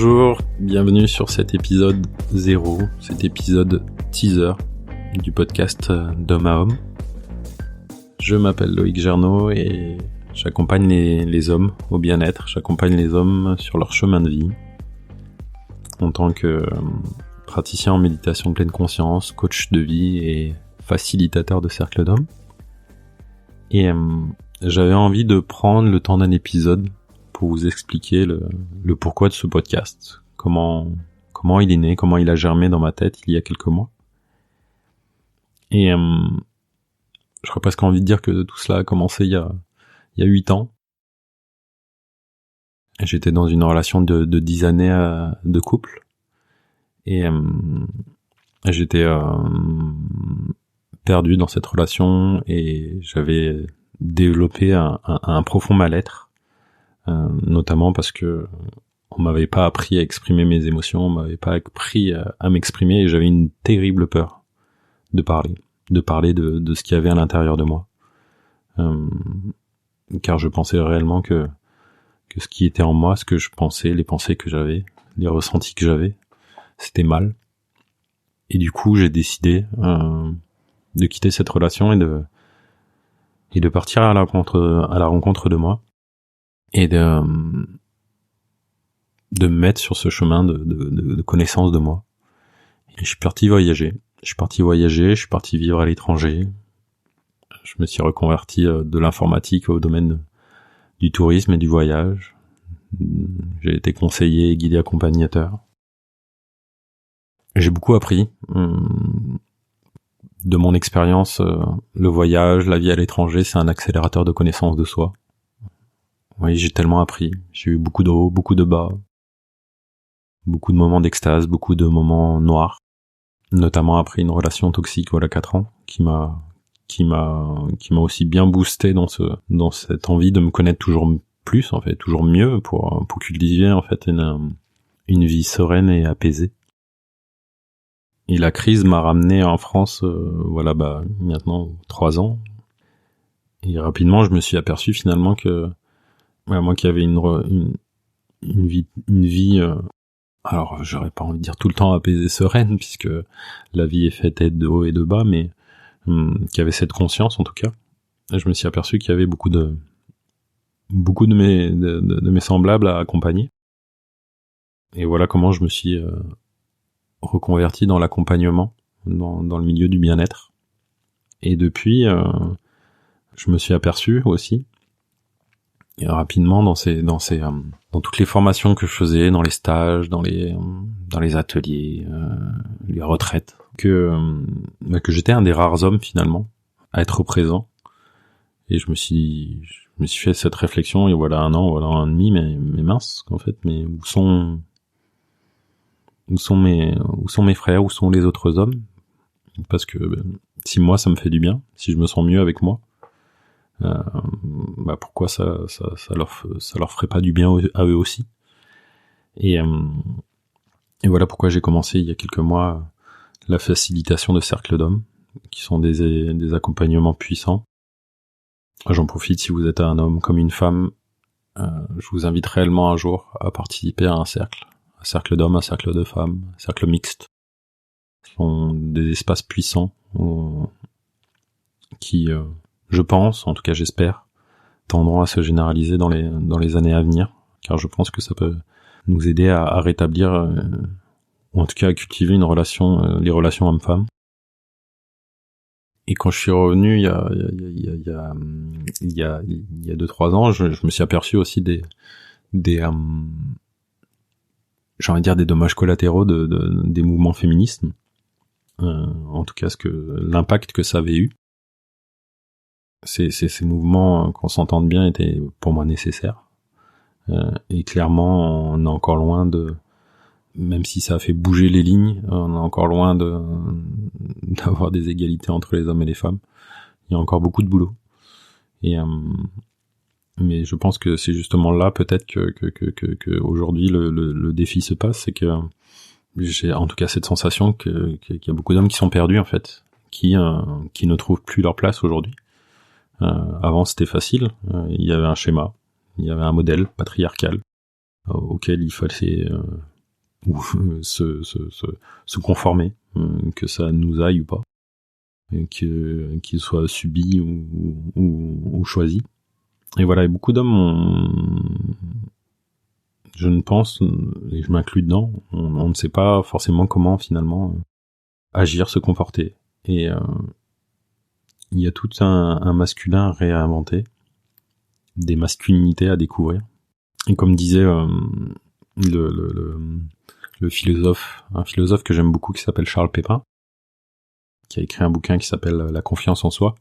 Bonjour, bienvenue sur cet épisode 0, cet épisode teaser du podcast d'Homme à Homme. Je m'appelle Loïc Gernot et j'accompagne les hommes au bien-être, j'accompagne les hommes sur leur chemin de vie en tant que praticien en méditation de pleine conscience, coach de vie et facilitateur de cercle d'hommes. Et j'avais envie de prendre le temps d'un épisode pour vous expliquer le pourquoi de ce podcast, comment il est né, comment il a germé dans ma tête il y a quelques mois. Et j'aurais presque envie de dire que tout cela a commencé il y a 8 ans. J'étais dans une relation de 10 années de couple. Et j'étais perdu dans cette relation et j'avais développé un profond mal-être. Notamment parce que on m'avait pas appris à exprimer mes émotions, on m'avait pas appris à m'exprimer et j'avais une terrible peur de parler de ce qu'il y avait à l'intérieur de moi. Car je pensais réellement que ce qui était en moi, ce que je pensais, les pensées que j'avais, les ressentis que j'avais, c'était mal. Et du coup, j'ai décidé de quitter cette relation et de partir à la rencontre de moi. Et de me mettre sur ce chemin de connaissance de moi. Et je suis parti voyager, je suis parti vivre à l'étranger. Je me suis reconverti de l'informatique au domaine du tourisme et du voyage. J'ai été conseiller, guide et accompagnateur. J'ai beaucoup appris de mon expérience. Le voyage, la vie à l'étranger, c'est un accélérateur de connaissance de soi. Oui, j'ai tellement appris. J'ai eu beaucoup de hauts, beaucoup de bas. Beaucoup de moments d'extase, beaucoup de moments noirs. Notamment après une relation toxique, 4 ans, qui m'a aussi bien boosté dans cette envie de me connaître toujours plus, en fait, toujours mieux pour cultiver, en fait, une vie sereine et apaisée. Et la crise m'a ramené en France, maintenant 3 ans. Et rapidement, je me suis aperçu finalement que moi qui avais une vie alors j'aurais pas envie de dire tout le temps apaisée, sereine, puisque la vie est faite de hauts et de bas, mais qui avait cette conscience en tout cas. Et je me suis aperçu qu'il y avait beaucoup de mes semblables à accompagner. Et voilà comment je me suis reconverti dans l'accompagnement, dans le milieu du bien-être. Et depuis, je me suis aperçu aussi, et rapidement dans toutes les formations que je faisais, dans les stages, dans les ateliers, les retraites, que j'étais un des rares hommes finalement à être présent. Et je me suis fait cette réflexion, et voilà 1 an, voilà 1 an et demi, mais mince en fait, mais où sont mes frères, où sont les autres hommes? Parce que si moi ça me fait du bien, si je me sens mieux avec moi, pourquoi ça leur ferait pas du bien à eux aussi. Et voilà pourquoi j'ai commencé il y a quelques mois la facilitation de cercles d'hommes, qui sont des accompagnements puissants. J'en profite, si vous êtes un homme comme une femme, je vous invite réellement un jour à participer à un cercle d'hommes, un cercle de femmes, un cercle mixte. Ce sont des espaces puissants qui je pense, en tout cas j'espère, tendront à se généraliser dans les années à venir, car je pense que ça peut nous aider à rétablir, ou en tout cas à cultiver les relations hommes-femmes. Et quand je suis revenu il y a 2-3 ans, je me suis aperçu aussi des j'ai envie de dire des dommages collatéraux des mouvements féministes. En tout cas l'impact que ça avait eu. Ces mouvements, qu'on s'entende bien, étaient pour moi nécessaires. Et clairement, on est encore loin même si ça a fait bouger les lignes, on est encore loin d'avoir des égalités entre les hommes et les femmes. Il y a encore beaucoup de boulot. Et mais je pense que c'est justement là peut-être que aujourd'hui le défi se passe, c'est que j'ai en tout cas cette sensation qu'il y a beaucoup d'hommes qui sont perdus en fait, qui ne trouvent plus leur place aujourd'hui. Avant c'était facile, il y avait un schéma, il y avait un modèle patriarcal auquel il fallait ou se conformer, que ça nous aille ou pas, qu'il soit subi ou choisi. Et voilà, et beaucoup d'hommes je ne pense, et je m'inclus dedans, on ne sait pas forcément comment finalement agir, se comporter. Et il y a tout un masculin à réinventer, des masculinités à découvrir. Et comme disait le philosophe, un philosophe que j'aime beaucoup qui s'appelle Charles Pépin, qui a écrit un bouquin qui s'appelle La confiance en soi.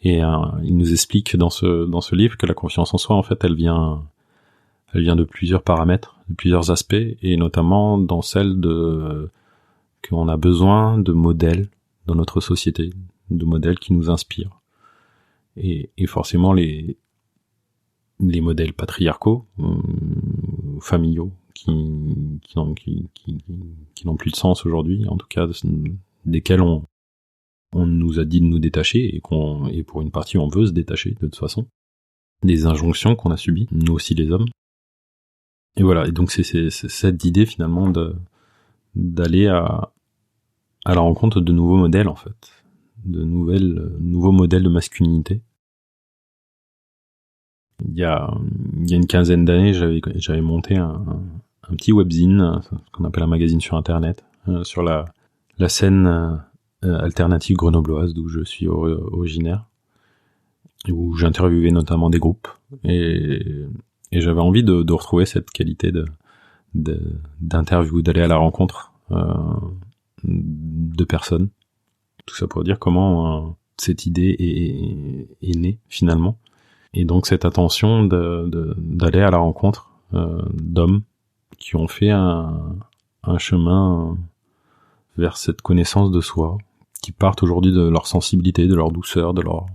Et il nous explique dans ce livre que la confiance en soi, en fait, elle vient de plusieurs paramètres, de plusieurs aspects, et notamment dans celle qu'on a besoin de modèles dans notre société, de modèles qui nous inspirent. Et forcément les modèles patriarcaux, familiaux, qui n'ont plus de sens aujourd'hui, en tout cas desquels on nous a dit de nous détacher, et pour une partie on veut se détacher de toute façon, des injonctions qu'on a subies, nous aussi les hommes. Et voilà, et donc c'est cette idée finalement d'aller à la rencontre de nouveaux modèles en fait, de nouveaux modèles de masculinité. Il y a une quinzaine d'années, j'avais monté un petit webzine, ce qu'on appelle un magazine sur internet, sur la scène alternative grenobloise d'où je suis originaire, où j'interviewais notamment des groupes, et j'avais envie de retrouver cette qualité d'interview, d'aller à la rencontre de personnes. Tout ça pour dire comment cette idée est née finalement. Et donc cette attention d'aller à la rencontre d'hommes qui ont fait un chemin vers cette connaissance de soi, qui partent aujourd'hui de leur sensibilité, de leur douceur, de leur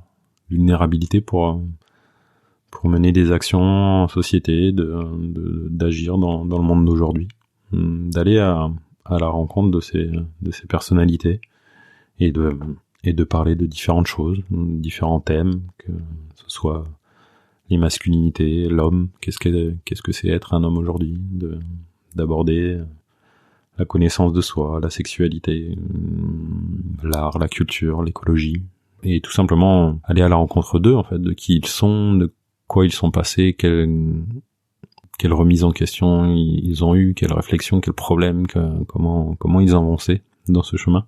vulnérabilité pour mener des actions en société, d'agir dans le monde d'aujourd'hui, d'aller à la rencontre de ces personnalités et de parler de différentes choses, différents thèmes, que ce soit les masculinités, l'homme, qu'est-ce que c'est être un homme aujourd'hui, d'aborder la connaissance de soi, la sexualité, l'art, la culture, l'écologie, et tout simplement aller à la rencontre d'eux en fait, de qui ils sont, de quoi ils sont passés, quelle remise en question ils ont eu, quelle réflexion, quel problème, comment ils avançaient dans ce chemin,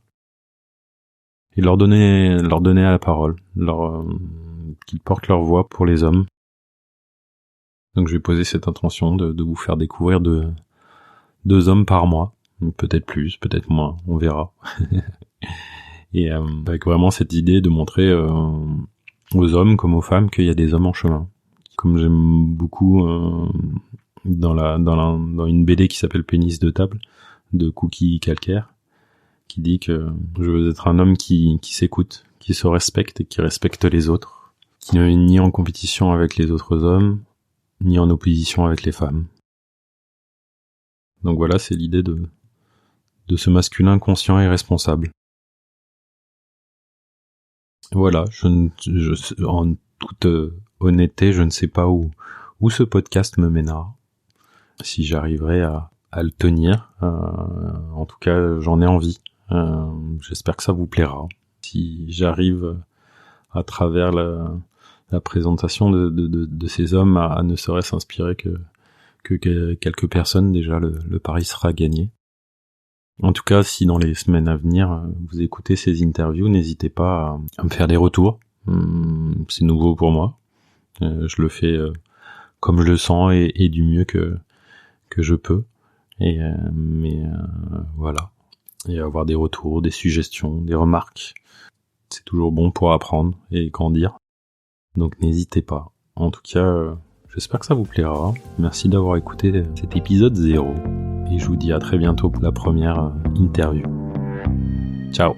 et leur donner à la parole, qu'ils portent leur voix pour les hommes. Donc je vais poser cette intention de vous faire découvrir deux hommes par mois, peut-être plus, peut-être moins, on verra. Et avec vraiment cette idée de montrer aux hommes comme aux femmes qu'il y a des hommes en chemin. Comme j'aime beaucoup dans une BD qui s'appelle Pénis de table, de Cookie Calcaire, qui dit que je veux être un homme qui s'écoute, qui se respecte et qui respecte les autres, qui n'est ni en compétition avec les autres hommes, ni en opposition avec les femmes. Donc voilà, c'est l'idée de ce masculin conscient et responsable. Voilà, en toute honnêteté, je ne sais pas où ce podcast me mènera, si j'arriverai à le tenir. En tout cas, j'en ai envie. J'espère que ça vous plaira. Si j'arrive à travers la présentation de ces hommes à ne serait-ce inspirer que quelques personnes, déjà le pari sera gagné. En tout cas, si dans les semaines à venir vous écoutez ces interviews, n'hésitez pas à me faire des retours. C'est nouveau pour moi. Je le fais comme je le sens et du mieux que je peux. Mais voilà. Et avoir des retours, des suggestions, des remarques. C'est toujours bon pour apprendre et grandir. Donc n'hésitez pas. En tout cas, j'espère que ça vous plaira. Merci d'avoir écouté cet épisode 0. Et je vous dis à très bientôt pour la première interview. Ciao.